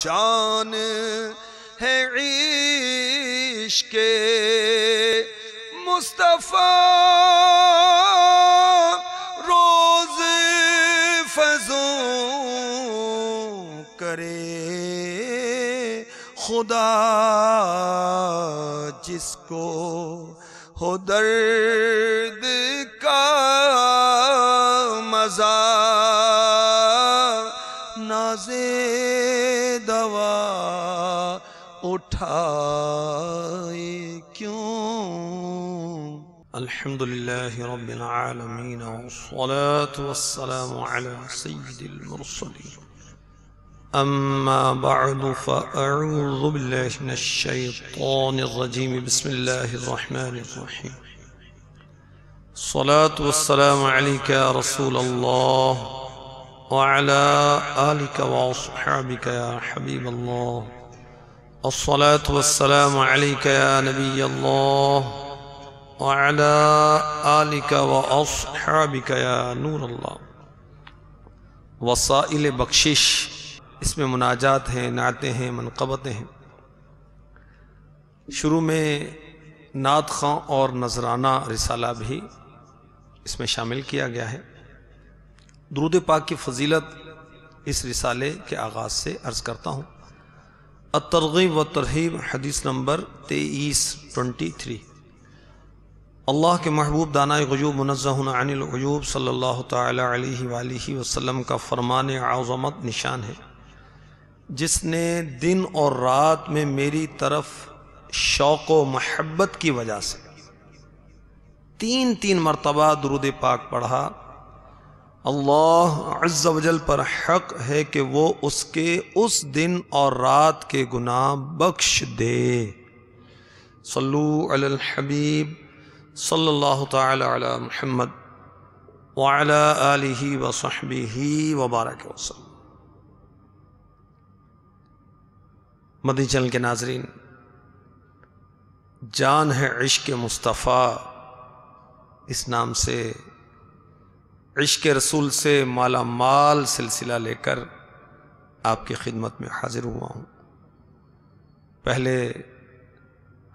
جان ہے عشق مصطفیٰ روز فضوں کرے خدا جس کو ہو درد کا مزہ نازے دوا اٹھائے کیوں۔ الحمدللہ رب العالمین والصلاة والسلام علی سید المرسلین اما بعد فاعوذ باللہ من الشیطان الرجیم بسم اللہ الرحمن الرحیم الصلاة والسلام علیک یا رسول اللہ وعلى آلك وأصحابك يا حبيب الله الصلاة والسلام عليك يا نبي الله وعلى آلك وأصحابك يا نور الله۔ وسائل بخشش، اس میں مناجات ہیں، نعتیں ہیں، منقبتیں ہیں۔ شروع میں نعت خواں اور نذرانہ رسالہ بھی اس میں شامل کیا گیا ہے۔ درود پاک کی فضیلت اس رسالے کے آغاز سے عرض کرتا ہوں۔ الترغیب و ترہیب، حدیث نمبر 23 اللہ کے محبوب دانائے غیوب منزہ عن العیوب صلی اللہ تعالی علیہ وآلہ وسلم کا فرمان عظمت نشان ہے، جس نے دن اور رات میں میری طرف شوق و محبت کی وجہ سے تین مرتبہ درود پاک پڑھا، اللہ عز و جل پر حق ہے کہ وہ اس کے اس دن اور رات کے گناہ بخش دے۔ صلو علی الحبیب صلی اللہ تعالی علی محمد وعلی آلہ وصحبہ وبارک وسلم۔ مدنی چینل کے ناظرین، جان ہے عشق مصطفیٰ، اس نام سے عشق رسول سے مالا مال سلسلہ لے کر آپ کی خدمت میں حاضر ہوا ہوں۔ پہلے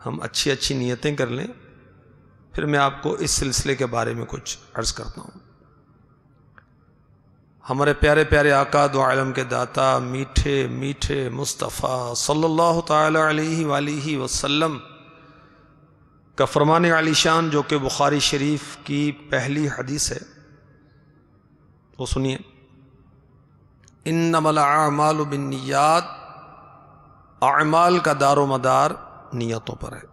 ہم اچھی نیتیں کر لیں، پھر میں آپ کو اس سلسلے کے بارے میں کچھ عرض کرتا ہوں۔ ہمارے پیارے پیارے آقا دو عالم کے داتا میٹھے میٹھے مصطفیٰ صلی اللہ تعالی علیہ وآلہ وسلم کا فرمان عالی شان، جو کہ بخاری شریف کی پہلی حدیث ہے، وہ سنیے۔ انما الاعمال بالنیات، اعمال کا دار و مدار نیتوں پر ہے۔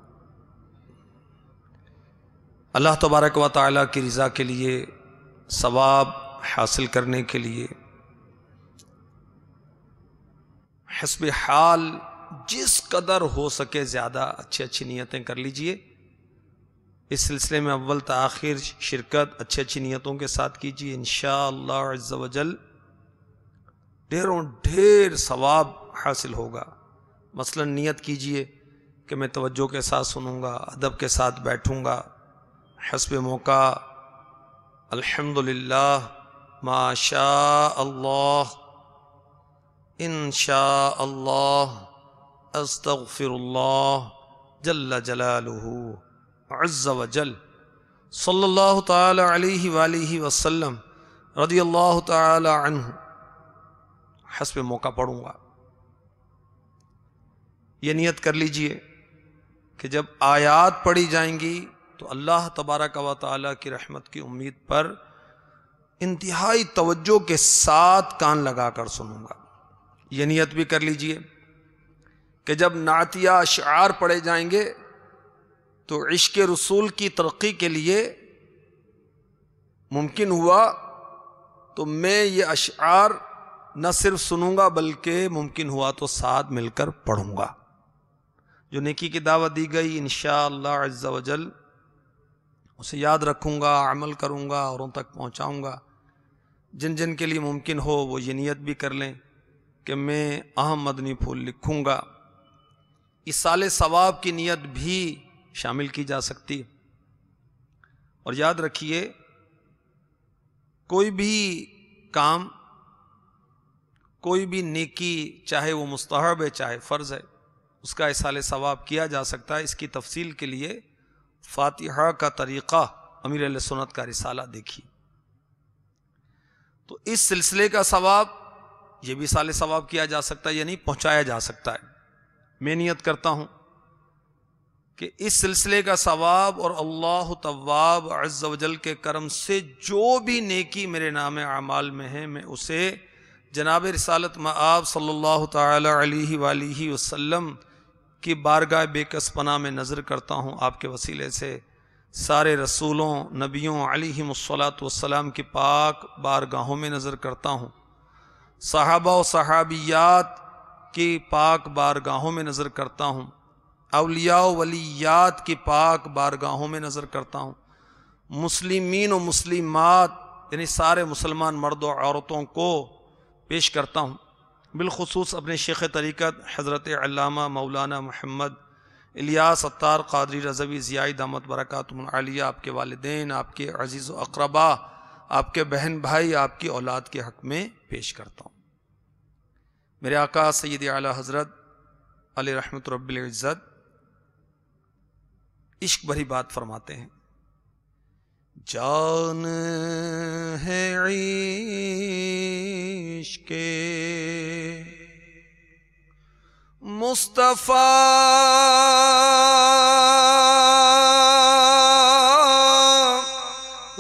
اللہ تبارک و تعالیٰ کی رضا کے لیے، ثواب حاصل کرنے کے لیے حسب حال جس قدر ہو سکے زیادہ اچھی نیتیں کر لیجئے۔ اس سلسلے میں اول تا آخر شرکت اچھی نیتوں کے ساتھ کیجیے، انشاءاللہ عز و جل ڈھیر ثواب حاصل ہوگا۔ مثلا نیت کیجیے کہ میں توجہ کے ساتھ سنوں گا، ادب کے ساتھ بیٹھوں گا، حسب موقع الحمدللہ، ما شاء اللہ، انشاء اللہ، استغفر اللہ جل جلالہ عز و جل، صلی اللہ تعالی علیہ وآلہ وسلم، رضی اللہ تعالی عنہ، حسب موقع پڑھوں گا۔ یہ نیت کر لیجئے کہ جب آیات پڑھی جائیں گی تو اللہ تبارک و تعالی کی رحمت کی امید پر انتہائی توجہ کے ساتھ کان لگا کر سنوں گا۔ یہ نیت بھی کر لیجئے کہ جب نعتیہ اشعار پڑھے جائیں گے تو عشق رسول کی ترقی کے لیے ممکن ہوا تو میں یہ اشعار نہ صرف سنوں گا بلکہ ممکن ہوا تو ساتھ مل کر پڑھوں گا۔ جو نیکی کی دعوت دی گئی انشاءاللہ عز و جل اسے یاد رکھوں گا، عمل کروں گا، اوروں تک پہنچاؤں گا۔ جن جن کے لیے ممکن ہو وہ یہ نیت بھی کر لیں کہ میں اہم مدنی پھول لکھوں گا۔ ایصال ثواب کی نیت بھی شامل کی جا سکتی ہے۔ اور یاد رکھیے، کوئی بھی کام، کوئی بھی نیکی چاہے وہ مستحب ہے چاہے فرض ہے اس کا ایصال ثواب کیا جا سکتا ہے۔ اس کی تفصیل کے لیے فاتحہ کا طریقہ امیر اہل سنت کا رسالہ دیکھیے۔ تو اس سلسلے کا ثواب یہ بھی ایصال ثواب کیا جا سکتا ہے، یعنی پہنچایا جا سکتا ہے۔ میں نیت کرتا ہوں کہ اس سلسلے کا ثواب اور اللہ تواب عز و جل کے کرم سے جو بھی نیکی میرے نام اعمال میں ہے میں اسے جناب رسالت مآب صلی اللہ تعالی علیہ وآلہ وسلم کی بارگاہ بے کس پناہ میں نظر کرتا ہوں۔ آپ کے وسیلے سے سارے رسولوں نبیوں علیہم الصلاۃ والسلام کی پاک بارگاہوں میں نظر کرتا ہوں، صحابہ و صحابیات کی پاک بارگاہوں میں نظر کرتا ہوں، اولیاء و ولیات کی پاک بارگاہوں میں نظر کرتا ہوں، مسلمین و مسلمات یعنی سارے مسلمان مرد و عورتوں کو پیش کرتا ہوں، بالخصوص اپنے شیخ طریقت حضرت علامہ مولانا محمد الیاس اتار قادری رضوی ضیائی دامت برکاتہم العالیہ، آپ کے والدین، آپ کے عزیز و اقربا، آپ کے بہن بھائی، آپ کی اولاد کے حق میں پیش کرتا ہوں۔ میرے آقا سید اعلی حضرت علیہ رحمت رب العزت عشق بھری بات فرماتے ہیں، جان ہے عشق مصطفیٰ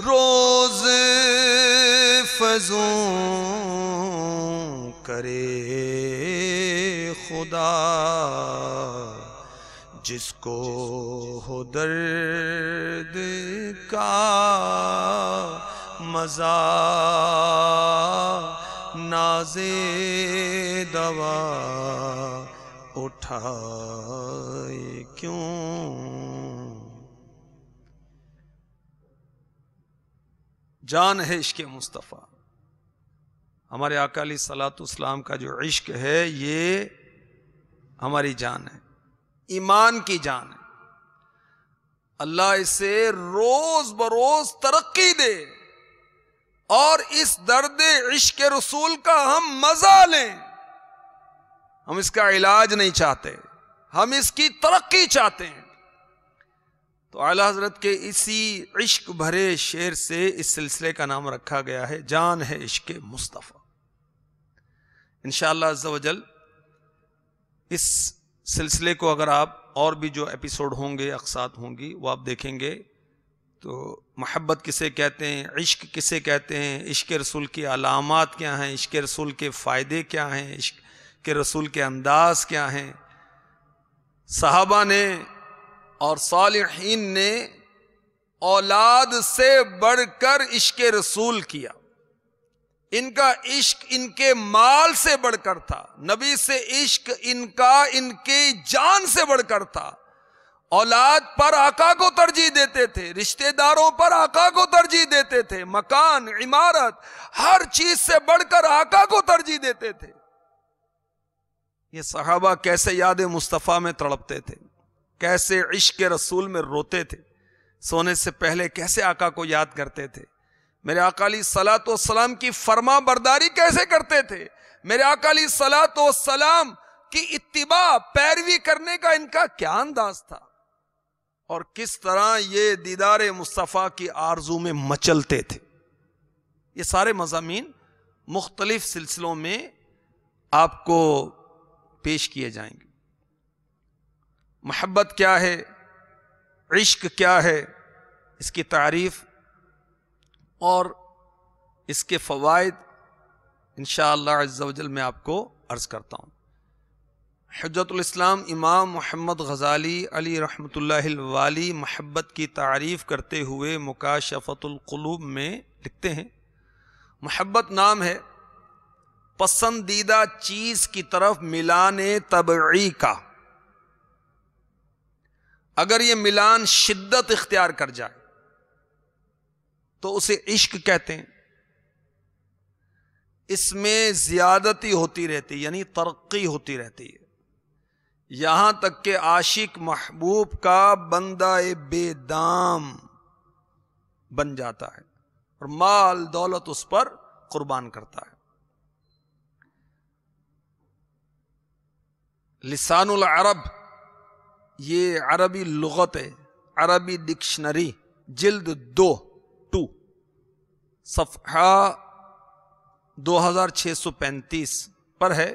روز فزوں کرے خدا، جس کو ہو درد کا مزہ ناز دوا اٹھائے کیوں۔ جان ہے عشق مصطفیٰ، ہمارے آقا علیہ الصلوۃ والسلام کا جو عشق ہے یہ ہماری جان ہے، ایمان کی جان ہے۔ اللہ اسے روز بروز ترقی دے اور اس درد عشق رسول کا ہم مزہ لیں۔ ہم اس کا علاج نہیں چاہتے، ہم اس کی ترقی چاہتے ہیں۔ تو اعلی حضرت کے اسی عشق بھرے شعر سے اس سلسلے کا نام رکھا گیا ہے، جان ہے عشق مصطفیٰ۔ انشاءاللہ عز و جل اس سلسلے کو اگر آپ اور بھی جو ایپیسوڈ ہوں گے، اقساط ہوں گی، وہ آپ دیکھیں گے تو محبت کسے کہتے ہیں، عشق کسے کہتے ہیں، عشق رسول کی علامات کیا ہیں، عشق رسول کے فائدے کیا ہیں، عشق کے رسول کے انداز کیا ہیں، صحابہ نے اور صالحین نے اولاد سے بڑھ کر عشق رسول کیا، ان کا عشق ان کے مال سے بڑھ کر تھا، نبی سے عشق ان کا ان کی جان سے بڑھ کر تھا۔ اولاد پر آقا کو ترجیح دیتے تھے، رشتہ داروں پر آقا کو ترجیح دیتے تھے، مکان، عمارت، ہر چیز سے بڑھ کر آقا کو ترجیح دیتے تھے۔ یہ صحابہ کیسے یاد مصطفیٰ میں تڑپتے تھے، کیسے عشق رسول میں روتے تھے، سونے سے پہلے کیسے آقا کو یاد کرتے تھے، میرے آقا علیہ الصلوۃ والسلام کی فرما برداری کیسے کرتے تھے، میرے آقا علیہ الصلوۃ والسلام کی اتباع پیروی کرنے کا ان کا کیا انداز تھا، اور کس طرح یہ دیدار مصطفیٰ کی آرزو میں مچلتے تھے۔ یہ سارے مضامین مختلف سلسلوں میں آپ کو پیش کیے جائیں گے۔ محبت کیا ہے، عشق کیا ہے، اس کی تعریف اور اس کے فوائد انشاءاللہ عز و جل میں آپ کو عرض کرتا ہوں۔ حجت الاسلام امام محمد غزالی علی رحمۃ اللہ الوالی محبت کی تعریف کرتے ہوئے مکاشفۃ القلوب میں لکھتے ہیں، محبت نام ہے پسندیدہ چیز کی طرف ملان طبعی کا، اگر یہ ملان شدت اختیار کر جائے تو اسے عشق کہتے ہیں۔ اس میں زیادتی ہوتی رہتی یعنی ترقی ہوتی رہتی ہے، یہاں تک کہ عاشق محبوب کا بندہ بے دام بن جاتا ہے اور مال دولت اس پر قربان کرتا ہے۔ لسان العرب یہ عربی لغت ہے، عربی ڈکشنری، جلد 2 صفحہ 2635 پر ہے،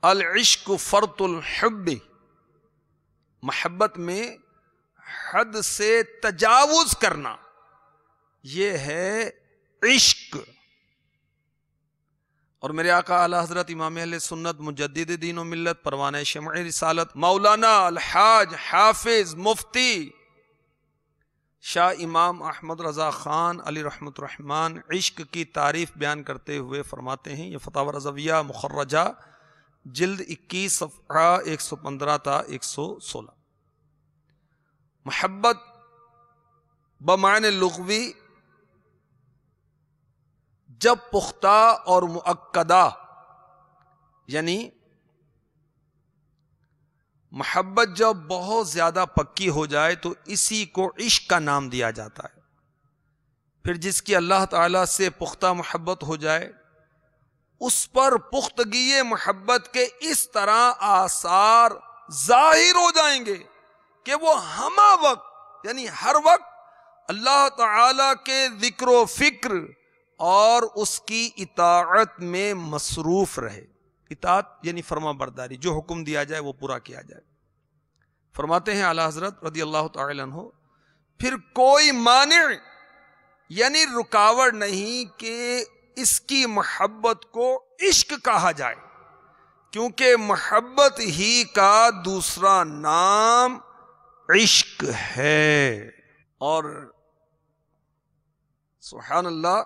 العشق فرط الحب، محبت میں حد سے تجاوز کرنا یہ ہے عشق۔ اور میرے آقا اعلی حضرت امام اہل سنت مجدد دین و ملت پروانہ شمع رسالت مولانا الحاج حافظ مفتی شاہ امام احمد رضا خان علی رحمۃ الرحمن عشق کی تعریف بیان کرتے ہوئے فرماتے ہیں، یہ فتاوی رضویہ مخرجہ جلد 21 صفحہ 115 تا 116، محبت بمعنی لغوی جب پختہ اور مؤکدہ، یعنی محبت جب بہت زیادہ پکی ہو جائے تو اسی کو عشق کا نام دیا جاتا ہے۔ پھر جس کی اللہ تعالی سے پختہ محبت ہو جائے اس پر پختگی محبت کے اس طرح آثار ظاہر ہو جائیں گے کہ وہ ہمہ وقت یعنی ہر وقت اللہ تعالی کے ذکر و فکر اور اس کی اطاعت میں مصروف رہے۔ اطاعت یعنی فرما برداری، جو حکم دیا جائے وہ پورا کیا جائے۔ فرماتے ہیں اعلی حضرت رضی اللہ تعالی عنہ، پھر کوئی مانع یعنی رکاوٹ نہیں کہ اس کی محبت کو عشق کہا جائے، کیونکہ محبت ہی کا دوسرا نام عشق ہے۔ اور سبحان اللہ،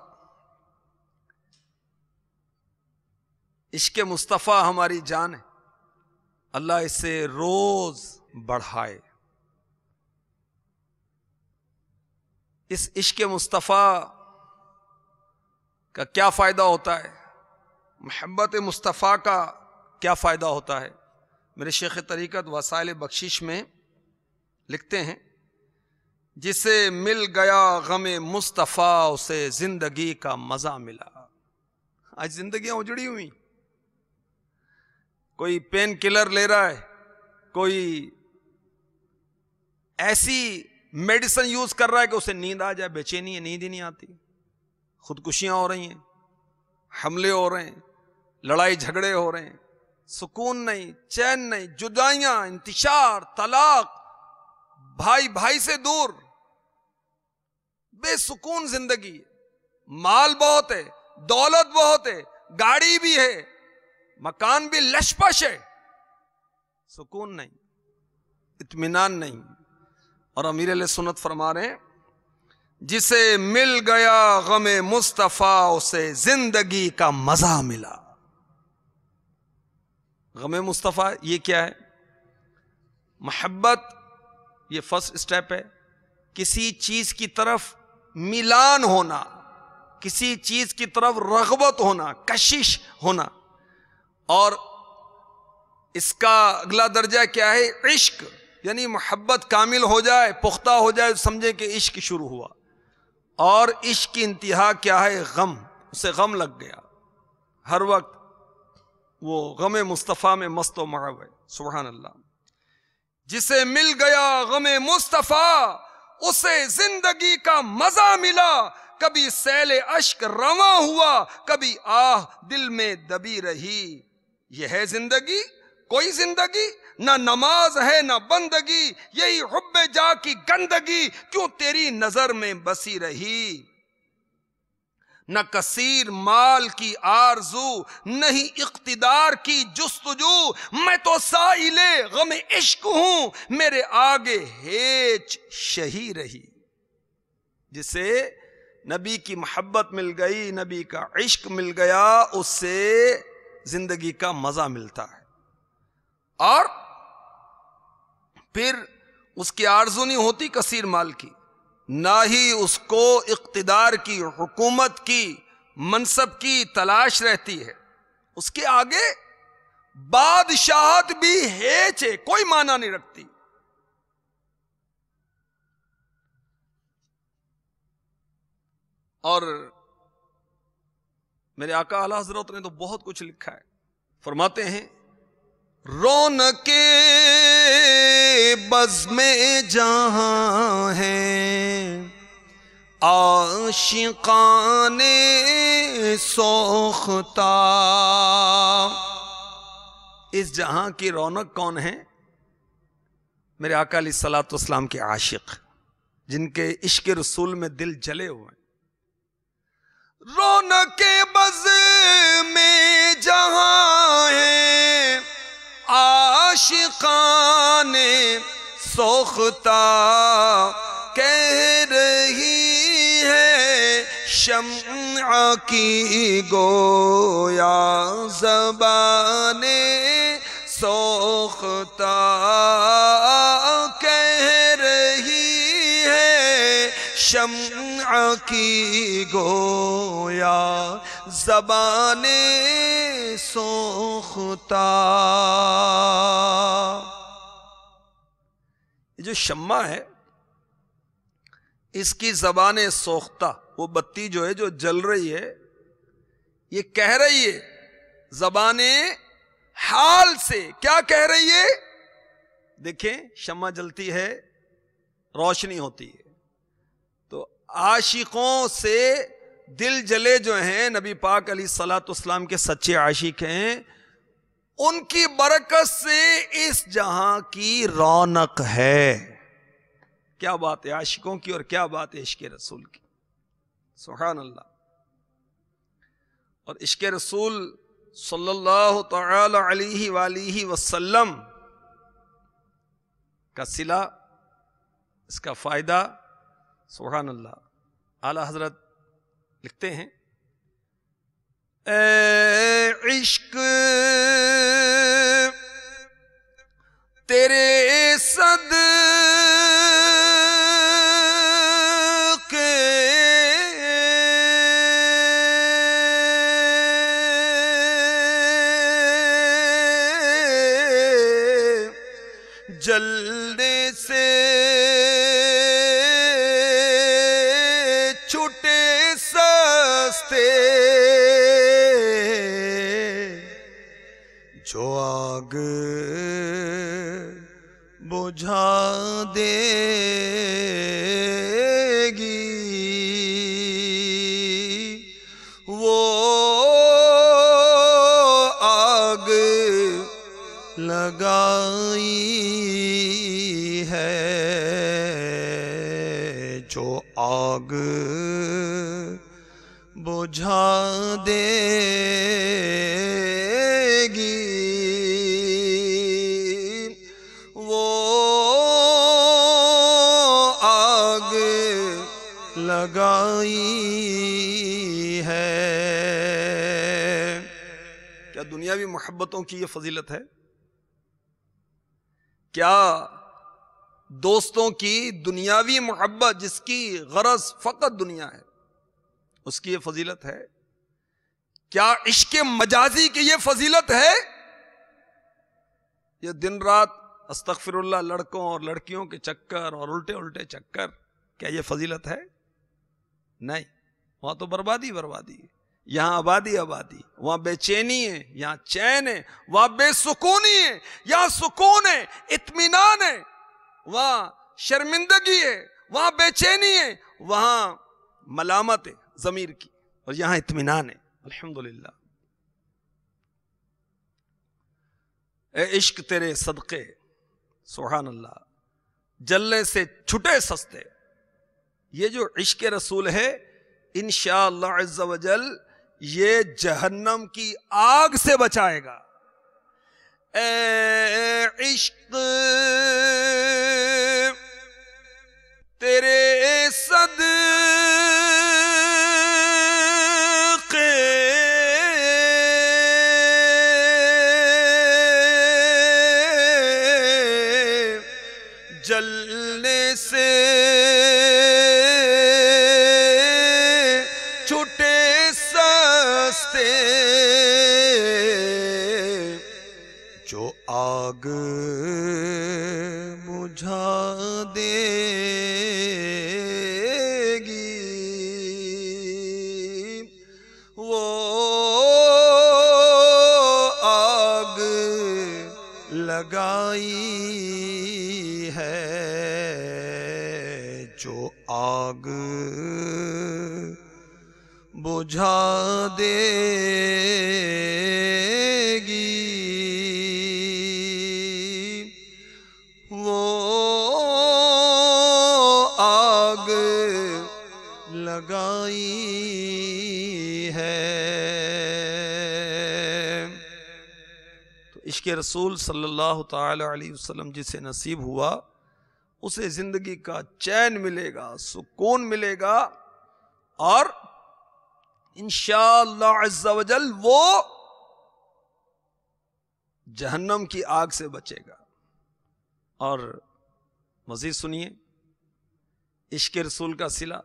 عشق مصطفیٰ ہماری جان ہے، اللہ اسے روز بڑھائے۔ اس عشق مصطفیٰ کا کیا فائدہ ہوتا ہے، محبت مصطفیٰ کا کیا فائدہ ہوتا ہے؟ میرے شیخ طریقت وسائل بخشش میں لکھتے ہیں، جسے مل گیا غم مصطفیٰ اسے زندگی کا مزہ ملا۔ آج زندگیاں اجڑی ہوئی، کوئی پین کلر لے رہا ہے، کوئی ایسی میڈیسن یوز کر رہا ہے کہ اسے نیند آ جائے، بے چینی ہے، نیند ہی نہیں آتی، خودکشیاں ہو رہی ہیں، حملے ہو رہے ہیں، لڑائی جھگڑے ہو رہے ہیں، سکون نہیں، چین نہیں، جدائیاں، انتشار، طلاق، بھائی بھائی سے دور، بے سکون زندگی، مال بہت ہے، دولت بہت ہے، گاڑی بھی ہے، مکان بھی لش پش ہے، سکون نہیں، اطمینان نہیں۔ اور امیر علیہ سنت فرما رہے ہیں، جسے مل گیا غم مصطفیٰ اسے زندگی کا مزہ ملا۔ غم مصطفیٰ یہ کیا ہے؟ محبت یہ فرسٹ سٹیپ ہے، کسی چیز کی طرف میلان ہونا، کسی چیز کی طرف رغبت ہونا، کشش ہونا۔ اور اس کا اگلا درجہ کیا ہے؟ عشق، یعنی محبت کامل ہو جائے، پختہ ہو جائے، سمجھے کہ عشق شروع ہوا۔ اور عشق کی انتہا کیا ہے؟ غم، اسے غم لگ گیا، ہر وقت وہ غم مصطفیٰ میں مست و معو ہے۔ سبحان اللہ، جسے مل گیا غم مصطفیٰ اسے زندگی کا مزہ ملا، کبھی سیل اشک رواں ہوا، کبھی آہ دل میں دبی رہی۔ یہ ہے زندگی؟ کوئی زندگی نہ نماز ہے نہ بندگی، یہی حب جا کی گندگی کیوں تیری نظر میں بسی رہی۔ نہ کثیر مال کی آرزو، نہیں اقتدار کی جستجو، میں تو سائل غم عشق ہوں، میرے آگے ہیچ شہی رہی۔ جسے نبی کی محبت مل گئی، نبی کا عشق مل گیا، اس سے زندگی کا مزہ ملتا ہے۔ اور پھر اس کی آرزو نہیں ہوتی کثیر مال کی، نہ ہی اس کو اقتدار کی، حکومت کی، منصب کی تلاش رہتی ہے۔ اس کے آگے بادشاہت بھی ہیچ ہے، کوئی معنی نہیں رکھتی۔ اور میرے آقا اعلی حضرت نے تو بہت کچھ لکھا ہے، فرماتے ہیں رونق بزم جہاں ہیں عاشقان سوختہ. اس جہاں کی رونق کون ہے؟ میرے آقا علیہ الصلوۃ والسلام کے عاشق، جن کے عشق رسول میں دل جلے ہوئے. رونق بزم جہاں ہے عاشقان سوختہ، کہہ رہی ہے شمع کی گویا زبان سوختہ، کہہ رہی ہے شمع کی گویا زبان سوختہ. یہ جو شمع ہے اس کی زبان سوختہ، وہ بتی جو ہے جو جل رہی ہے، یہ کہہ رہی ہے زبان حال سے. کیا کہہ رہی ہے؟ دیکھیں شمع جلتی ہے، روشنی ہوتی ہے، تو عاشقوں سے دل جلے جو ہیں، نبی پاک علیہ الصلوۃ والسلام کے سچے عاشق ہیں، ان کی برکت سے اس جہاں کی رونق ہے. کیا بات ہے عاشقوں کی، اور کیا بات ہے عشق رسول کی. سبحان اللہ. اور عشق رسول صلی اللہ تعالی علیہ وآلہ وسلم کا صلہ، اس کا فائدہ، سبحان اللہ. اعلی حضرت لکھتے ہیں اے عشق تیرے صدقے جلنے سے چھوٹے سستے، جو آگ بجھا دے گی وہ آگ لگائی ہے، جو آگ بجھا دے گی وہ آگ لگائی ہے. کیا دنیاوی محبتوں کی یہ فضیلت ہے؟ کیا دوستوں کی دنیاوی محبت جس کی غرض فقط دنیا ہے اس کی یہ فضیلت ہے؟ کیا عشق مجازی کی یہ فضیلت ہے؟ یہ دن رات استغفر اللہ لڑکوں اور لڑکیوں کے چکر اور الٹے الٹے چکر، کیا یہ فضیلت ہے؟ نہیں. وہاں تو بربادی بربادی ہے، یہاں آبادی آبادی. وہاں بے چینی ہے، یہاں چین ہے. وہاں بے سکونی ہے، یہاں سکون ہے، اطمینان ہے. وہاں شرمندگی ہے، وہاں بے چینی ہے، وہاں ملامت ہے ضمیر کی، اور یہاں اطمینان ہے. الحمدللہ. اے عشق تیرے صدقے، سبحان اللہ، جلنے سے چھٹے سستے. یہ جو عشق رسول ہے انشاءاللہ عز و جل یہ جہنم کی آگ سے بچائے گا. اے عشق تیرے صدقے جلنے سے چھوٹے سستے، جو آگ بجھا دے گی وہ آگ لگائی ہے جو آگ بجھا دے گی، وہ آگ لگائی ہے۔ تو عشق رسول صلی اللہ تعالی علیہ وسلم جسے نصیب ہوا اسے زندگی کا چین ملے گا، سکون ملے گا، اور انشاءاللہ عز و جل وہ جہنم کی آگ سے بچے گا۔ اور مزید سنیے عشق رسول کا صلہ،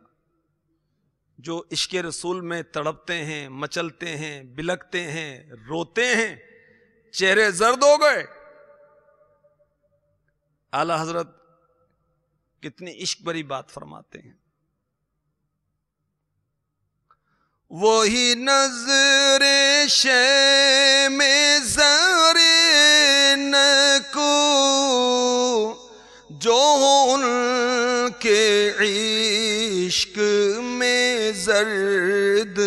جو عشق رسول میں تڑپتے ہیں، مچلتے ہیں، بلکتے ہیں، روتے ہیں، چہرے زرد ہو گئے، اعلی حضرت کتنی عشق بری بات فرماتے ہیں۔ وہی نظر شے میں زر نکو جو ان کے عشق میں زرد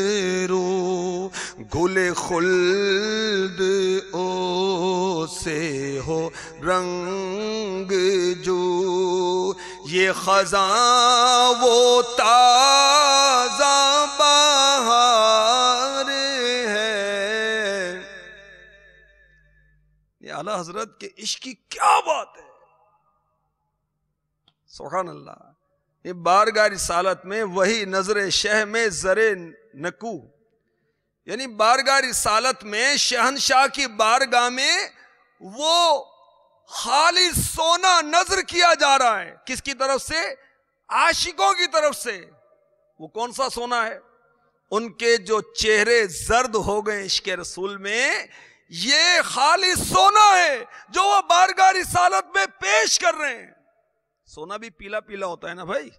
رو، گل خلد او سے ہو رنگ جو، یہ خزاں وہ تازہ بہار ہے۔ یہ اعلیٰ حضرت کے عشق کی کیا بات ہے، سبحان اللہ۔ یہ بارگاہ رسالت میں وہی نظر شہ میں زر نکو، یعنی بارگاہ رسالت میں شہنشاہ کی بارگاہ میں وہ خالص سونا نظر کیا جا رہا ہے۔ کس کی طرف سے؟ عاشقوں کی طرف سے۔ وہ کون سا سونا ہے؟ ان کے جو چہرے زرد ہو گئے عشق رسول میں، یہ خالص سونا ہے جو وہ بارگاہ رسالت میں پیش کر رہے ہیں۔ سونا بھی پیلا پیلا ہوتا ہے نا بھائی،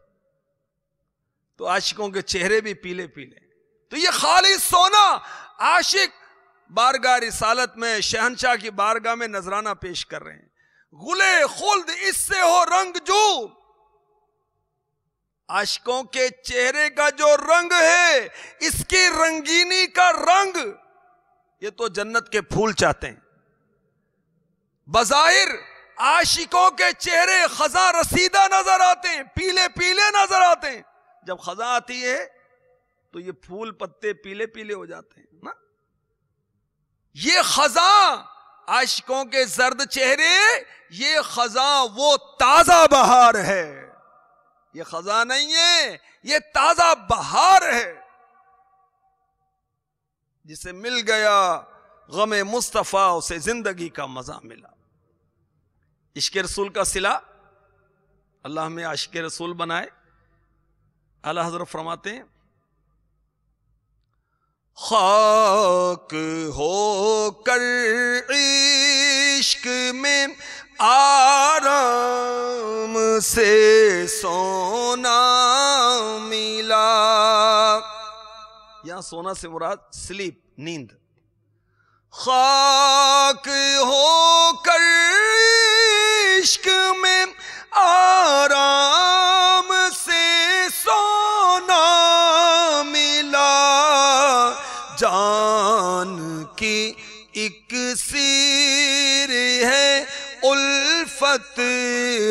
تو عاشقوں کے چہرے بھی پیلے پیلے، تو یہ خالص سونا عاشق بارگاہ رسالت میں شہنشاہ کی بارگاہ میں نذرانہ پیش کر رہے ہیں۔ غلے خلد اس سے ہو رنگ جو، عاشقوں کے چہرے کا جو رنگ ہے، اس کی رنگینی کا رنگ، یہ تو جنت کے پھول چاہتے ہیں۔ بظاہر عاشقوں کے چہرے خزاں رسیدہ نظر آتے ہیں، پیلے پیلے نظر آتے ہیں، جب خزاں آتی ہے تو یہ پھول پتے پیلے پیلے ہو جاتے ہیں نا۔ یہ خزاں عاشقوں کے زرد چہرے، یہ خزاں وہ تازہ بہار ہے، یہ خزاں نہیں ہے، یہ تازہ بہار ہے، جسے مل گیا غم مصطفیٰ اسے زندگی کا مزہ ملا۔ عشق رسول کا صلہ، اللہ ہمیں عاشق رسول بنائے۔ اعلیٰ حضرت فرماتے ہیں خاک ہو کر عشق میں آرام سے سونا ملا، یہاں سونا سے مراد سلیپ، نیند۔ خاک ہو کر عشق میں آرام سے سونا ملا، جان کی ایک سیر ہے الفت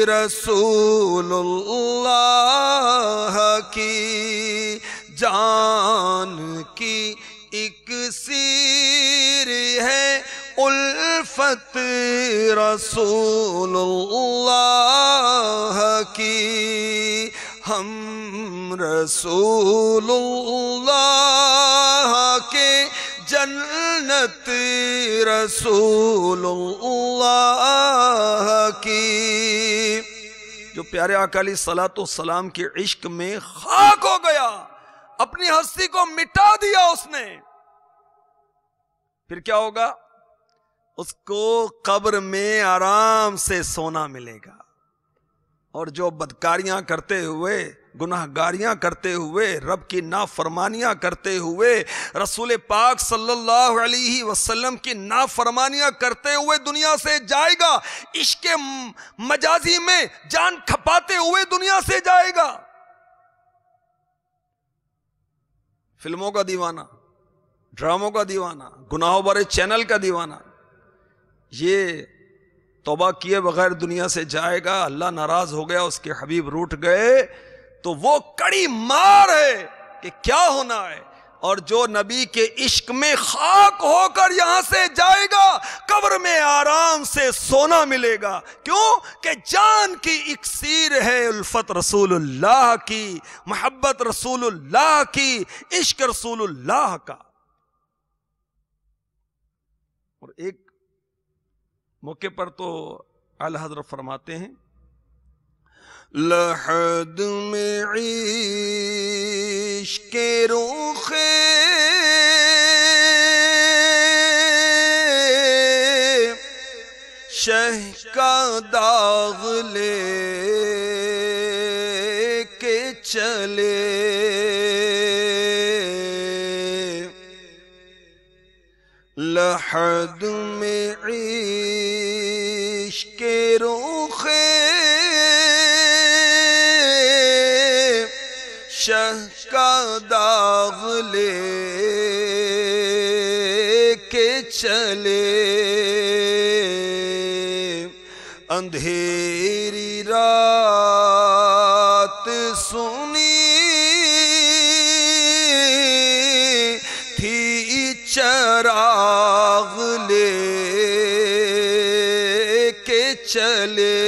رسول اللہ کی، جان کی ایک سیر ہے الفت رسول اللہ کی، ہم رسول اللہ کے جنت رسول اللہ کی، جو پیارے آقا علیہ الصلوۃ والسلام کے عشق میں خاک ہو گیا، اپنی ہستی کو مٹا دیا اس نے، پھر کیا ہوگا؟ اس کو قبر میں آرام سے سونا ملے گا، اور جو بدکاریاں کرتے ہوئے، گناہگاریاں کرتے ہوئے، رب کی نافرمانیاں کرتے ہوئے، رسول پاک صلی اللہ علیہ وسلم کی نافرمانیاں کرتے ہوئے دنیا سے جائے گا، عشق مجازی میں جان کھپاتے ہوئے دنیا سے جائے گا۔ فلموں کا دیوانہ، ڈراموں کا دیوانہ، گناہوں بھرے چینل کا دیوانہ، یہ توبہ کیے بغیر دنیا سے جائے گا، اللہ ناراض ہو گیا، اس کے حبیب روٹھ گئے، تو وہ کڑی مار ہے کہ کیا ہونا ہے۔ اور جو نبی کے عشق میں خاک ہو کر یہاں سے جائے گا، قبر میں آرام سے سونا ملے گا۔ کیوں کہ جان کی اکسیر ہے الفت رسول اللہ کی، محبت رسول اللہ کی، عشق رسول اللہ کا۔ اور ایک موقع پر تو اعلی حضرت فرماتے ہیں، لحد میں عشق روخ شہ کا داغ لے کے چلے، لحد میں عشق روخ شہ کا داغ لے کے چلے، اندھیری رات سنی تھی چراغ لے کے چلے،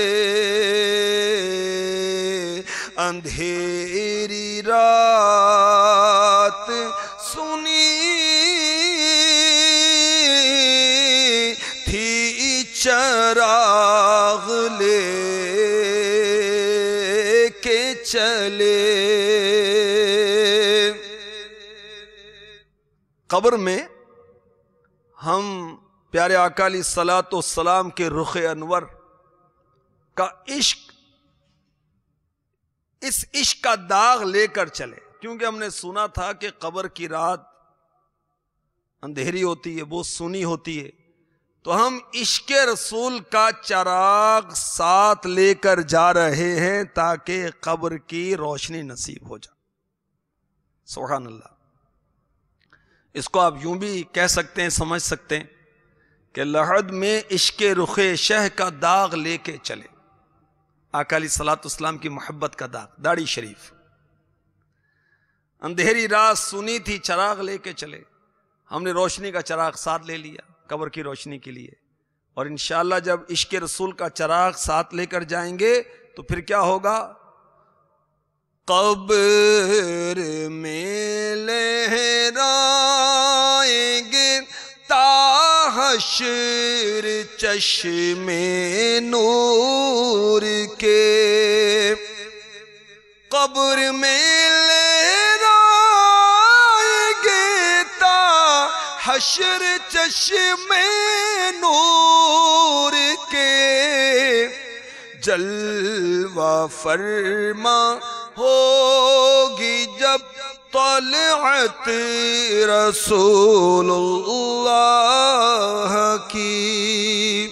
اندھیری رات سنی تھی چراغ لے کے چلے۔ قبر میں ہم پیارے آقا علیہ الصلوۃ والسلام کے رخ انور کا عشق، اس عشق کا داغ لے کر چلے، کیونکہ ہم نے سنا تھا کہ قبر کی رات اندھیری ہوتی ہے، بہت سونی ہوتی ہے، تو ہم عشق رسول کا چراغ ساتھ لے کر جا رہے ہیں تاکہ قبر کی روشنی نصیب ہو جائے۔ سبحان اللہ۔ اس کو آپ یوں بھی کہہ سکتے ہیں، سمجھ سکتے ہیں کہ لحد میں عشق رخ شہ کا داغ لے کے چلے، آقا علیہ الصلوۃ والسلام کی محبت کا داغ، داڑھی شریف۔ اندھیری رات سنی تھی، چراغ لے کے چلے، ہم نے روشنی کا چراغ ساتھ لے لیا قبر کی روشنی کے لیے، اور انشاءاللہ جب عشق رسول کا چراغ ساتھ لے کر جائیں گے تو پھر کیا ہوگا؟ قبر میں لہرائیں گے تا حشر چشم نور کے، قبر میں لہرائیں گے تا حشر چشم نور کے، جلوہ فرما ہوگی جب طلعت رسول اللہ کی۔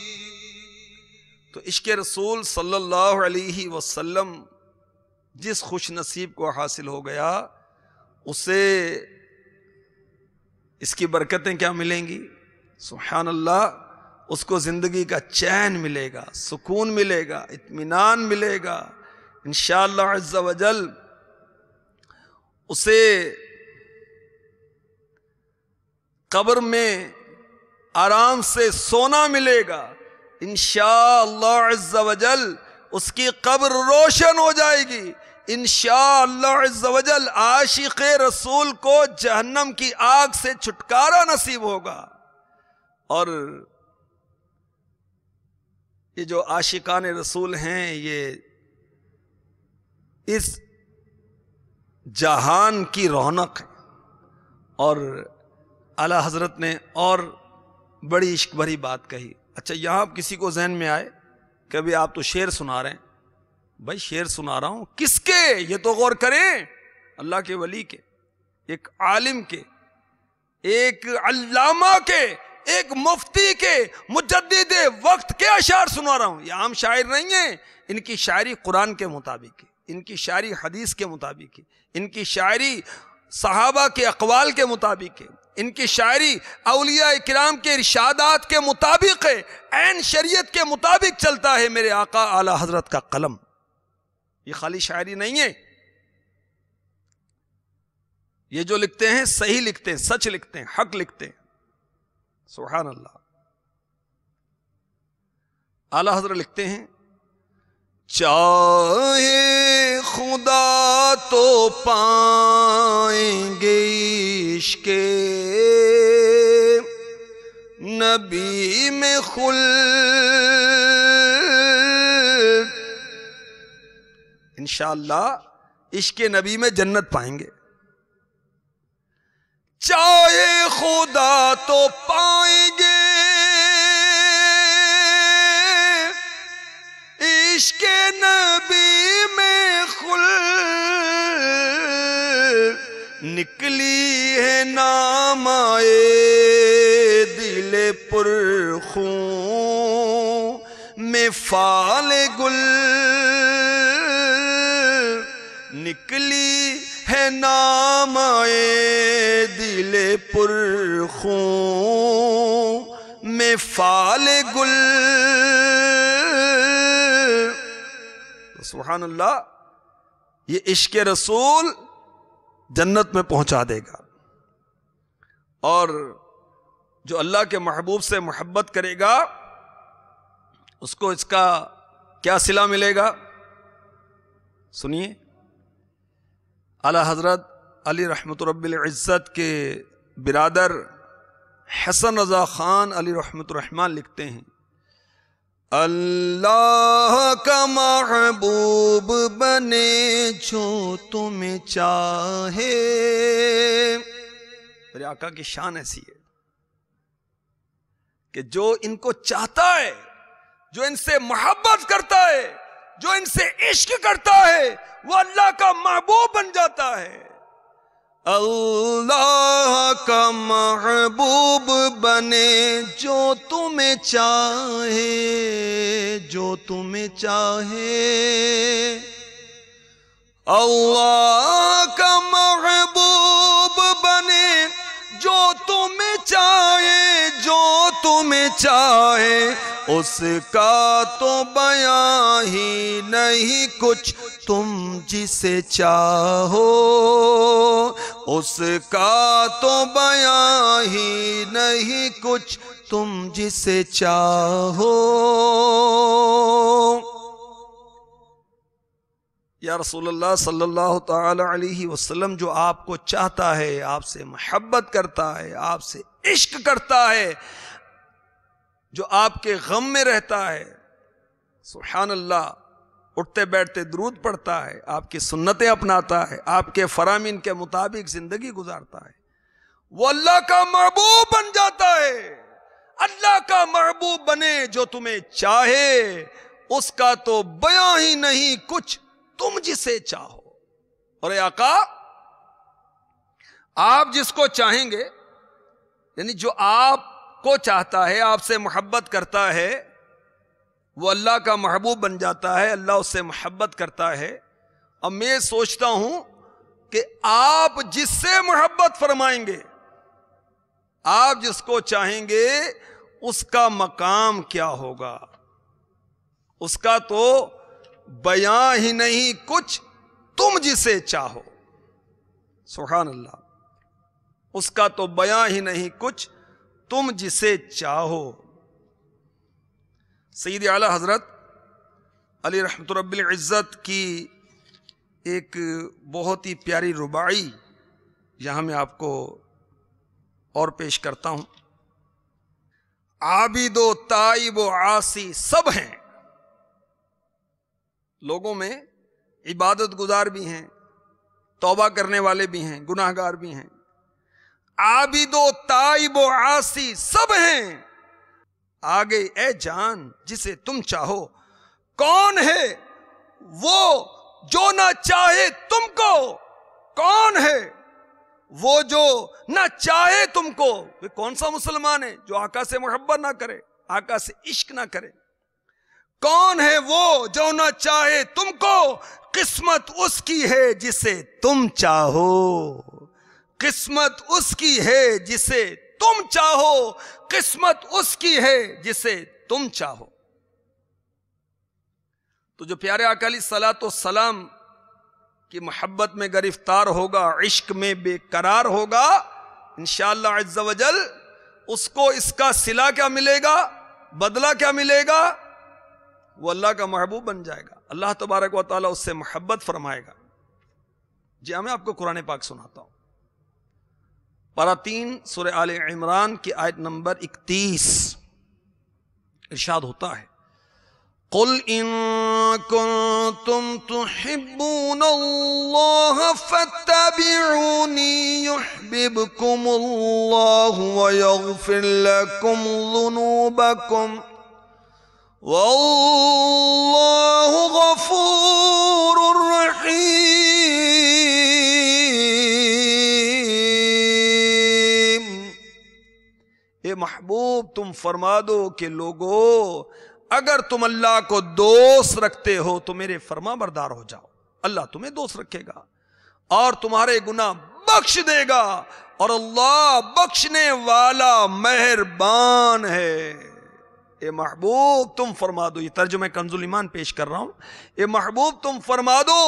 تو عشق رسول صلی اللہ علیہ وسلم جس خوش نصیب کو حاصل ہو گیا، اسے اس کی برکتیں کیا ملیں گی؟ سبحان اللہ، اس کو زندگی کا چین ملے گا، سکون ملے گا، اطمینان ملے گا انشاءاللہ عز و جل۔ اسے قبر میں آرام سے سونا ملے گا انشاءاللہ عز و جل، اس کی قبر روشن ہو جائے گی انشاءاللہ عز و جل، عاشق رسول کو جہنم کی آگ سے چھٹکارا نصیب ہوگا۔ اور یہ جو عاشقان رسول ہیں، یہ اس جہان کی رونق ہے۔ اور اعلی حضرت نے اور بڑی عشق بھری بات کہی۔ اچھا، یہاں کسی کو ذہن میں آئے کہ ابھی آپ تو شعر سنا رہے ہیں، بھائی شعر سنا رہا ہوں کس کے، یہ تو غور کریں، اللہ کے ولی کے، ایک عالم کے، ایک علامہ کے، ایک مفتی کے، مجدد وقت کے اشعار سنا رہا ہوں. یہ عام شاعر نہیں ہیں. ان کی شاعری قرآن کے مطابق ہے، ان کی شاعری حدیث کے مطابق ہے، ان کی شاعری صحابہ کے اقوال کے مطابق ہے، ان کی شاعری اولیاء کرام کے ارشادات کے مطابق ہے، عین شریعت کے مطابق چلتا ہے میرے آقا اعلی حضرت کا قلم. یہ خالی شاعری نہیں ہے. یہ جو لکھتے ہیں صحیح لکھتے ہیں، سچ لکھتے ہیں، حق لکھتے ہیں. سبحان اللہ. اعلی حضرت لکھتے ہیں چاہے خدا تو پائیں گے عشق نبی میں خلد، انشاءاللہ عشق نبی میں جنت پائیں گے. چاہے خدا تو پائیں گے عشق نبی میں خلد، نکلی ہے نام آئے دل پر خون میں فال گل، نکلی ہے نام آئے دل پر خون میں فال گل. سبحان اللہ. یہ عشق رسول جنت میں پہنچا دے گا. اور جو اللہ کے محبوب سے محبت کرے گا اس کو اس کا کیا صلہ ملے گا؟ سنیے. اعلی حضرت علی رحمت رب العزت کے برادر حسن رضا خان علی رحمت الرحمن لکھتے ہیں اللہ کا محبوب بنے جو تمہیں چاہے. میرے آقا کی شان ایسی ہے کہ جو ان کو چاہتا ہے، جو ان سے محبت کرتا ہے، جو ان سے عشق کرتا ہے، وہ اللہ کا محبوب بن جاتا ہے. اللہ کا محبوب بنے جو تمہیں چاہے، جو تمہیں چاہے. اللہ کا محبوب بنے جو تمہیں چاہے، جو تمہیں چاہے. اس کا تو بیان ہی نہیں کچھ تم جسے چاہو، اس کا تو بیان ہی نہیں کچھ تم جسے چاہو. یا رسول اللہ صلی اللہ تعالی علیہ وسلم جو آپ کو چاہتا ہے، آپ سے محبت کرتا ہے، آپ سے عشق کرتا ہے، جو آپ کے غم میں رہتا ہے، سبحان اللہ، اٹھتے بیٹھتے درود پڑھتا ہے، آپ کی سنتیں اپناتا ہے، آپ کے فرامین کے مطابق زندگی گزارتا ہے، وہ اللہ کا محبوب بن جاتا ہے. اللہ کا محبوب بنے جو تمہیں چاہے، اس کا تو بیان ہی نہیں کچھ تم جسے چاہو. اور اے آقا، آپ جس کو چاہیں گے، یعنی جو آپ کو چاہتا ہے، آپ سے محبت کرتا ہے، وہ اللہ کا محبوب بن جاتا ہے، اللہ اس سے محبت کرتا ہے. اب میں سوچتا ہوں کہ آپ جس سے محبت فرمائیں گے، آپ جس کو چاہیں گے، اس کا مقام کیا ہوگا؟ اس کا تو بیان ہی نہیں کچھ تم جسے چاہو. سبحان اللہ. اس کا تو بیان ہی نہیں کچھ تم جسے چاہو. سید اعلی حضرت علی رحمت رب العزت کی ایک بہت ہی پیاری رباعی یہاں میں آپ کو اور پیش کرتا ہوں. عابد و تائب و عاصی سب ہیں، لوگوں میں عبادت گزار بھی ہیں، توبہ کرنے والے بھی ہیں، گناہ گار بھی ہیں. عابد و تائب و عاصی سب ہیں، آگے اے جان جسے تم چاہو. کون ہے وہ جو نہ چاہے تم کو؟ کون ہے وہ جو نہ چاہے تم کو؟ کون سا مسلمان ہے جو آقا سے محبت نہ کرے، آقا سے عشق نہ کرے؟ کون ہے وہ جو نہ چاہے تم کو؟ قسمت اس کی ہے جسے تم چاہو، قسمت اس کی ہے جسے تم چاہو، قسمت اس کی ہے جسے تم چاہو۔ تو جو پیارے آقا علیہ الصلوۃ والسلام کی محبت میں گرفتار ہوگا، عشق میں بے قرار ہوگا، انشاءاللہ عز و جل اس کو اس کا صلہ کیا ملے گا، بدلہ کیا ملے گا؟ وہ اللہ کا محبوب بن جائے گا، اللہ تبارک و تعالیٰ اس سے محبت فرمائے گا۔ جی میں آپ کو قرآن پاک سناتا ہوں، پارہ 3 سورہ آل عمران کی آیت نمبر 31، ارشاد ہوتا ہے قُلْ إِن كُنتُمْ تُحِبُّونَ اللَّهَ فَاتَّبِعُونِي يُحْبِبْكُمُ اللَّهُ وَيَغْفِرْ لَكُمْ ذُنُوبَكُمْ وَاللَّهُ غَفُورٌ رَحِيمٌ۔ اے محبوب تم فرما دو کہ لوگو اگر تم اللہ کو دوست رکھتے ہو تو میرے فرما بردار ہو جاؤ، اللہ تمہیں دوست رکھے گا اور تمہارے گناہ بخش دے گا، اور اللہ بخشنے والا مہربان ہے۔ اے محبوب تم فرما دو، یہ ترجمہ کنز الایمان پیش کر رہا ہوں، اے محبوب تم فرما دو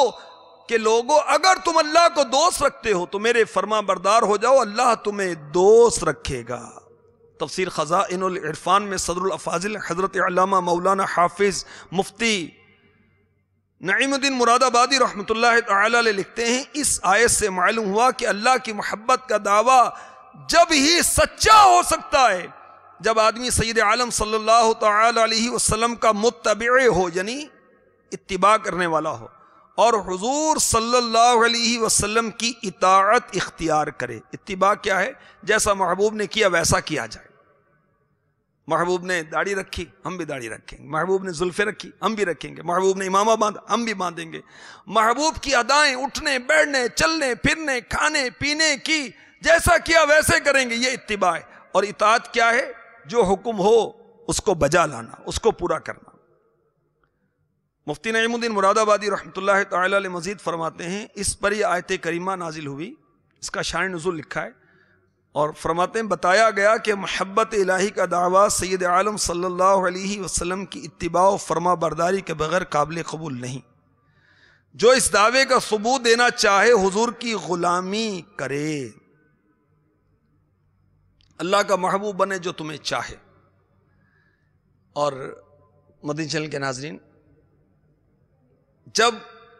کہ لوگو اگر تم اللہ کو دوست رکھتے ہو تو میرے فرما بردار ہو جاؤ، اللہ تمہیں دوست رکھے گا۔ تفسیر خزائن العرفان میں صدر الافاضل حضرت علامہ مولانا حافظ مفتی نعیم الدین مراد آبادی رحمۃ اللہ تعالی علیہ لکھتے ہیں، اس آیت سے معلوم ہوا کہ اللہ کی محبت کا دعویٰ جب ہی سچا ہو سکتا ہے جب آدمی سید عالم صلی اللہ تعالی علیہ وسلم کا متبع ہو، یعنی اتباع کرنے والا ہو، اور حضور صلی اللہ علیہ وسلم کی اطاعت اختیار کرے۔ اتباع کیا ہے؟ جیسا محبوب نے کیا ویسا کیا جائے۔ محبوب نے داڑھی رکھی ہم بھی داڑھی رکھیں گے، محبوب نے زلفیں رکھی ہم بھی رکھیں گے، محبوب نے امامہ باندھا ہم بھی باندھیں گے۔ محبوب کی ادائیں اٹھنے بیٹھنے چلنے پھرنے کھانے پینے کی جیسا کیا ویسے کریں گے، یہ اتباع ہے۔ اور اطاعت کیا ہے؟ جو حکم ہو اس کو بجا لانا، اس کو پورا کرنا۔ مفتی نعیم الدین مراد آبادی رحمۃ اللہ تعالی علیہ مزید فرماتے ہیں اس پر یہ آیت کریمہ نازل ہوئی، اس کا شان نزول لکھا ہے، اور فرماتے ہیں بتایا گیا کہ محبت الہی کا دعویٰ سید عالم صلی اللہ علیہ وسلم کی اتباع و فرما برداری کے بغیر قابل قبول نہیں۔ جو اس دعوے کا ثبوت دینا چاہے حضور کی غلامی کرے، اللہ کا محبوب بنے جو تمہیں چاہے۔ اور مدنی چینل کے ناظرین، جب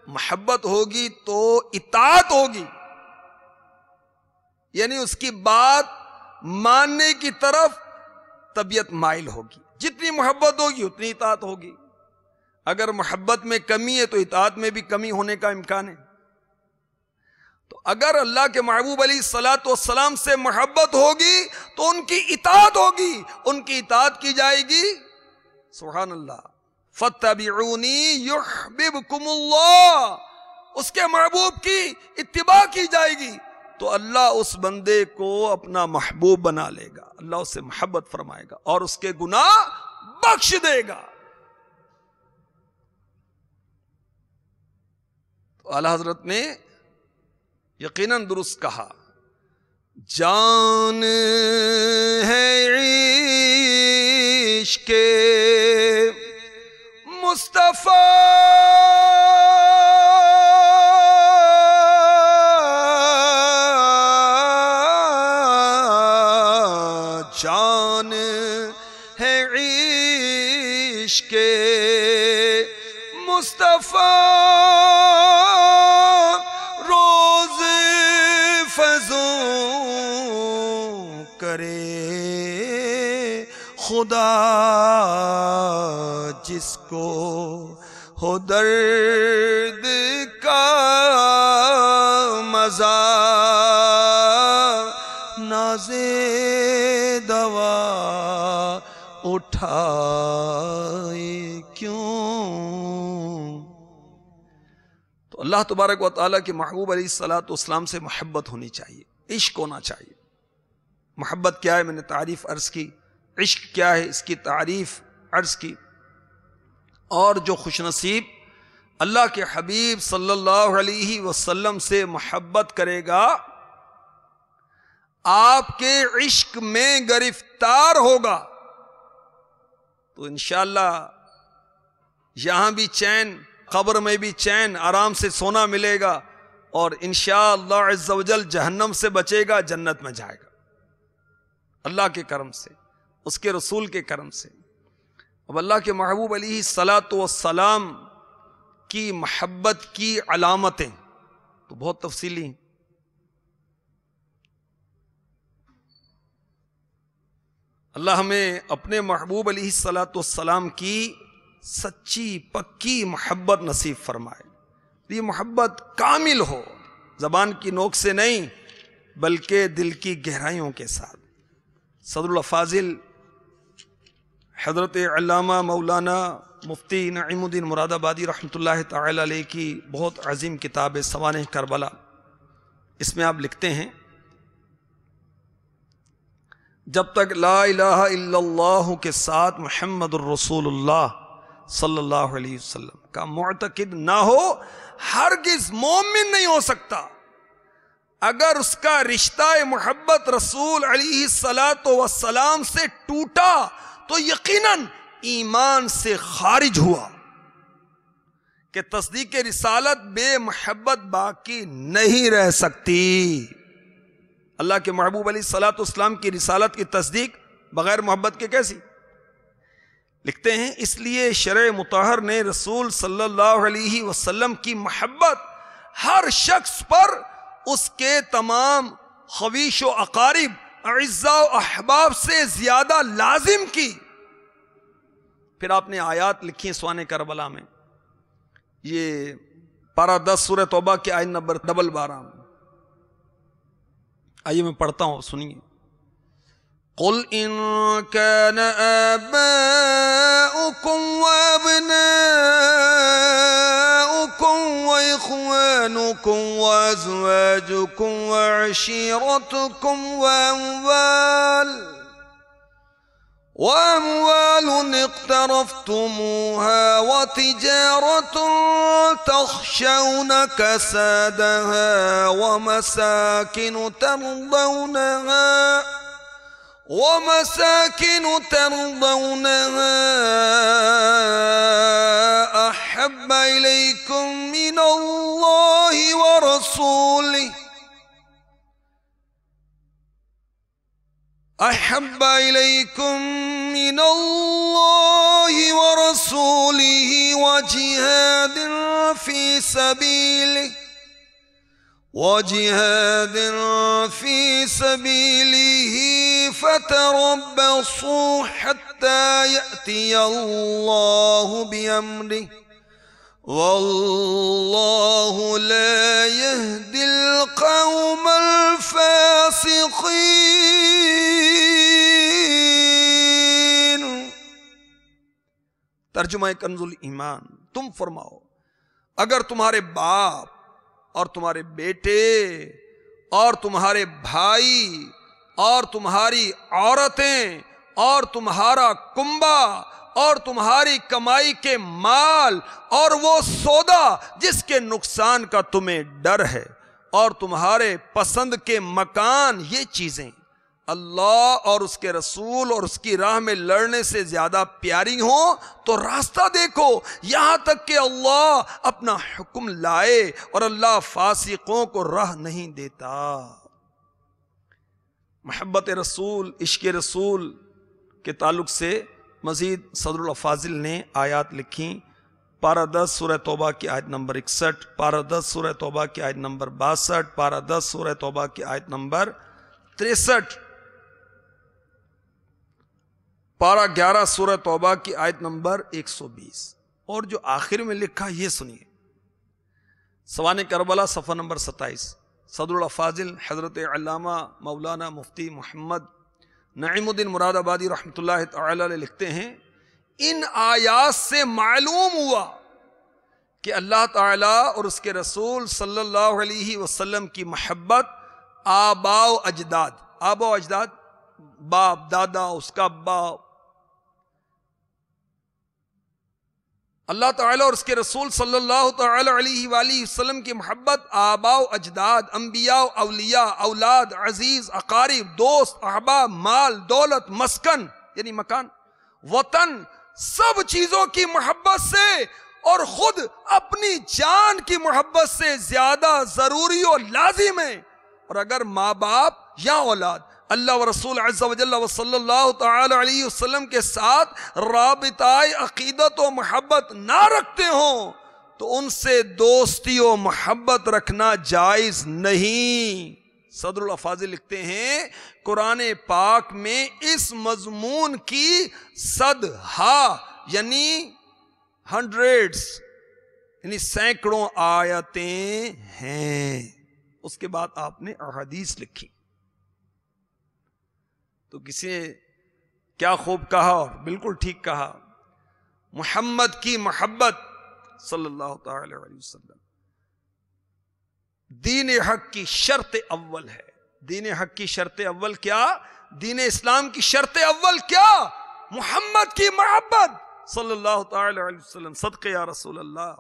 محبت ہوگی تو اطاعت ہوگی، یعنی اس کی بات ماننے کی طرف طبیعت مائل ہوگی۔ جتنی محبت ہوگی اتنی اطاعت ہوگی۔ اگر محبت میں کمی ہے تو اطاعت میں بھی کمی ہونے کا امکان ہے۔ تو اگر اللہ کے محبوب علیہ الصلوۃ والسلام سے محبت ہوگی تو ان کی اطاعت ہوگی، ان کی اطاعت کی جائے گی۔ سبحان اللہ، فَاتَّبِعُونِي يُحْبِبْكُمُ اللَّهُ، اس کے محبوب کی اتباع کی جائے گی تو اللہ اس بندے کو اپنا محبوب بنا لے گا، اللہ اس سے محبت فرمائے گا اور اس کے گناہ بخش دے گا۔ تو اعلیٰ حضرت نے یقیناً درست کہا، جان ہے عشق مصطفیٰ جان ہے عشق مصطفیٰ روز فضوں کرے خدا جس کو ہو درد کا مزہ نازے دوا اٹھائے کیوں تو اللہ تبارک و تعالیٰ کے محبوب علیہ الصلوۃ والسلام سے محبت ہونی چاہیے، عشق ہونا چاہیے۔ محبت کیا ہے میں نے تعریف عرض کی، عشق کیا ہے اس کی تعریف عرض کی۔ اور جو خوش نصیب اللہ کے حبیب صلی اللہ علیہ وسلم سے محبت کرے گا، آپ کے عشق میں گرفتار ہوگا، تو انشاءاللہ یہاں بھی چین، قبر میں بھی چین، آرام سے سونا ملے گا، اور انشاءاللہ عز و جل جہنم سے بچے گا، جنت میں جائے گا، اللہ کے کرم سے، اس کے رسول کے کرم سے۔ اب اللہ کے محبوب علیہ الصلاۃ والسلام کی محبت کی علامتیں تو بہت تفصیلی ہیں۔ اللہ ہمیں اپنے محبوب علیہ الصلاۃ والسلام کی سچی پکی محبت نصیب فرمائے، یہ محبت کامل ہو، زبان کی نوک سے نہیں بلکہ دل کی گہرائیوں کے ساتھ۔ صدر الافاضل حضرت علامہ مولانا مفتی نعیم الدین مراد آبادی رحمۃ اللہ تعالی علیہ کی بہت عظیم کتاب ہے سوانح کربلا، اس میں آپ لکھتے ہیں جب تک لا الہ الا اللہ کے ساتھ محمد الرسول اللہ صلی اللہ علیہ وسلم کا معتقد نہ ہو، ہرگز مومن نہیں ہو سکتا۔ اگر اس کا رشتہ محبت رسول علیہ الصلاۃ والسلام سے ٹوٹا تو یقیناً ایمان سے خارج ہوا، کہ تصدیق رسالت بے محبت باقی نہیں رہ سکتی۔ اللہ کے محبوب علیہ الصلاۃ والسلام کی رسالت کی تصدیق بغیر محبت کے کیسی؟ لکھتے ہیں اس لیے شرع مطہر نے رسول صلی اللہ علیہ وسلم کی محبت ہر شخص پر اس کے تمام خویش و اقارب، اعزاء و احباب سے زیادہ لازم کی۔ پھر آپ نے آیات لکھی سوانح کربلا میں، یہ پارہ 10 سورہ توبہ کی آیت نمبر 12 میں، آئیے میں پڑھتا ہوں، سنیے۔ قل ان كان آباؤكم وابناؤكم واخوانكم وازواجكم وعشيرتكم واموال اقترفتموها وتجارة تخشون كسادها ومساكن ترضونها أحب إليكم من الله ورسوله أحب إليكم من الله ورسوله وجهاد في سبيله فتربصوا حتى يأتي الله بأمره والله لا يهدي القوم الفاسقين۔ ترجمہ کنز الایمان، تم فرماؤ اگر تمہارے باپ اور تمہارے بیٹے اور تمہارے بھائی اور تمہاری عورتیں اور تمہارا کنبہ اور تمہاری کمائی کے مال اور وہ سودا جس کے نقصان کا تمہیں ڈر ہے اور تمہارے پسند کے مکان، یہ چیزیں اللہ اور اس کے رسول اور اس کی راہ میں لڑنے سے زیادہ پیاری ہوں تو راستہ دیکھو یہاں تک کہ اللہ اپنا حکم لائے، اور اللہ فاسقوں کو راہ نہیں دیتا۔ محبت رسول، عشق رسول کے تعلق سے مزید صدر الافاضل نے آیات لکھی، پارہ 10 سورہ توبہ کی آیت نمبر 61، پارہ 10 سورہ توبہ کی آیت نمبر 62، پارہ 10 سورہ توبہ کی آیت نمبر 63، پارہ 11 سورہ توبہ کی آیت نمبر 120، اور جو آخر میں لکھا یہ سنیے، سوانح کربلا صفحہ نمبر 27، صدر الافاضل حضرت علامہ مولانا مفتی محمد نعیم الدین مراد آبادی رحمۃ اللہ تعالی علیہ لکھتے ہیں ان آیات سے معلوم ہوا کہ اللہ تعالیٰ اور اس کے رسول صلی اللہ علیہ وسلم کی محبت آباء و اجداد، آباء و اجداد باپ دادا اس کا باپ، اللہ تعالیٰ اور اس کے رسول صلی اللہ تعالیٰ علیہ وآلہ وسلم کی محبت آباء و اجداد، انبیاء و اولیاء، اولاد، عزیز، اقارب، دوست، احباب، مال، دولت، مسکن یعنی مکان، وطن، سب چیزوں کی محبت سے اور خود اپنی جان کی محبت سے زیادہ ضروری و لازم ہے۔ اور اگر ماں باپ یا اولاد اللہ و رسول عز و جل و صلی اللہ تعالی علیہ وسلم کے ساتھ رابطہ عقیدت و محبت نہ رکھتے ہوں تو ان سے دوستی و محبت رکھنا جائز نہیں۔ صدر الافاضل لکھتے ہیں قرآن پاک میں اس مضمون کی صدہا یعنی ہنڈریڈز یعنی سینکڑوں آیتیں ہیں۔ اس کے بعد آپ نے احادیث لکھی، تو کسی نے کیا خوب کہا اور بالکل ٹھیک کہا، محمد کی محبت صلی اللہ تعالی علیہ وسلم دین حق کی شرط اول ہے۔ دین حق کی شرط اول کیا؟ دین اسلام کی شرط اول کیا؟ محمد کی محبت صلی اللہ تعالی علیہ وسلم۔ صدقے یا رسول اللہ،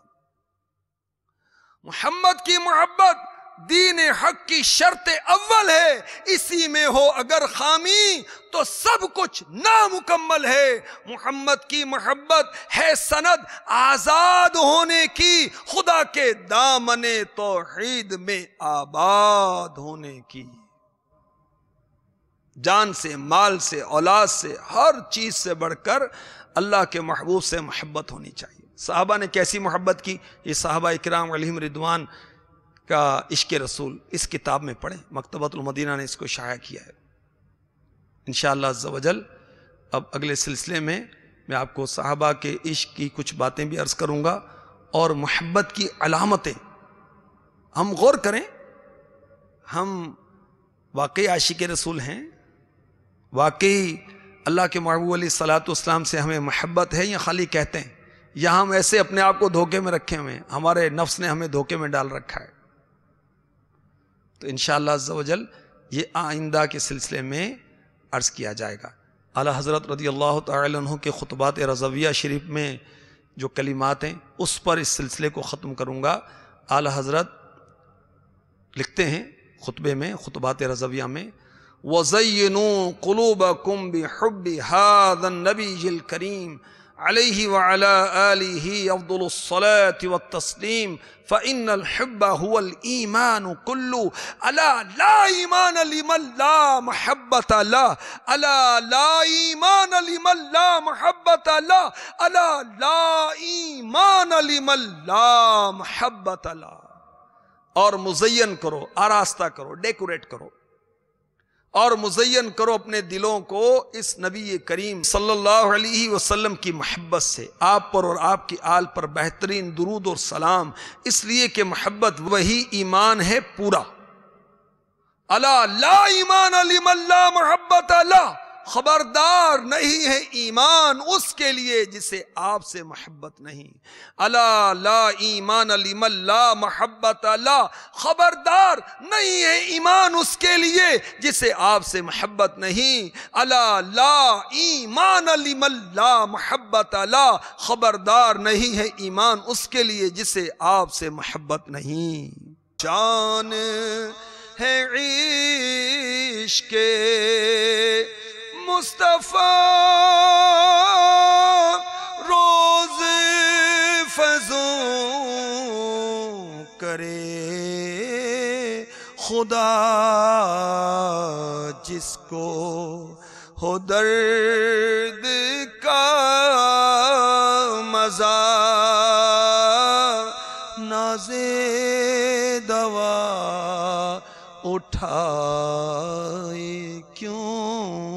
محمد کی محبت دین حق کی شرط اول ہے، اسی میں ہو اگر خامی تو سب کچھ نامکمل ہے۔ محمد کی محبت ہے سند آزاد ہونے کی، خدا کے دامن توحید میں آباد ہونے کی۔ جان سے، مال سے، اولاد سے، ہر چیز سے بڑھ کر اللہ کے محبوب سے محبت ہونی چاہیے۔ صحابہ نے کیسی محبت کی، یہ صحابہ اکرام علیہم رضوان کا عشق رسول اس کتاب میں پڑھیں، مکتبۃ المدینہ نے اس کو شائع کیا ہے۔ انشاءاللہ عز و جل اب اگلے سلسلے میں آپ کو صحابہ کے عشق کی کچھ باتیں بھی عرض کروں گا اور محبت کی علامتیں۔ ہم غور کریں، ہم واقعی عاشق رسول ہیں؟ واقعی اللہ کے محبوب علیہ الصلوۃ والسلام سے ہمیں محبت ہے یا خالی کہتے ہیں، یا ہم ایسے اپنے آپ کو دھوکے میں رکھے ہوئے ہیں، ہمارے نفس نے ہمیں دھوکے میں ڈال رکھا ہے؟ تو انشاءاللہ عز و جل یہ آئندہ کے سلسلے میں عرض کیا جائے گا۔ اعلیٰ حضرت رضی اللہ تعالی عنہ کے خطبات رضویہ شریف میں جو کلمات ہیں اس پر اس سلسلے کو ختم کروں گا۔ اعلیٰ حضرت لکھتے ہیں خطبے میں، خطبات رضویہ میں، وَزَيِّنُوا قُلُوبَكُمْ بِحُبِّ هَذَا النَّبِيِّ الْكَرِيمِ علیہ وعلی آلہ افضل الصلاة والتسلیم فإن الحب هو الایمان کلو الا لا ایمان لمن لا محبت له الا لا ایمان لمن لا محبت له الا لا ایمان لمن لا محبت له۔ اور مزین کرو، آراستہ کرو، ڈیکوریٹ کرو اور مزین کرو اپنے دلوں کو اس نبی کریم صلی اللہ علیہ وسلم کی محبت سے، آپ پر اور آپ کی آل پر بہترین درود اور سلام، اس لیے کہ محبت وہی ایمان ہے پورا۔ الا لا ایمان لمن لا محبت له، خبردار نہیں ہے ایمان اس کے لیے جسے آپ سے محبت نہیں۔ الا لا ایمان لمن لا محبت له، خبردار نہیں ہے ایمان اس کے لیے جسے آپ سے محبت نہیں۔ الا لا ایمان لمن لا محبت له، خبردار نہیں ہے ایمان اس کے لیے جسے آپ سے محبت نہیں۔ جان ہے عشق مصطفیٰ روز فضوں کرے خدا، جس کو ہو درد کا مزہ نازے دوا اٹھائے کیوں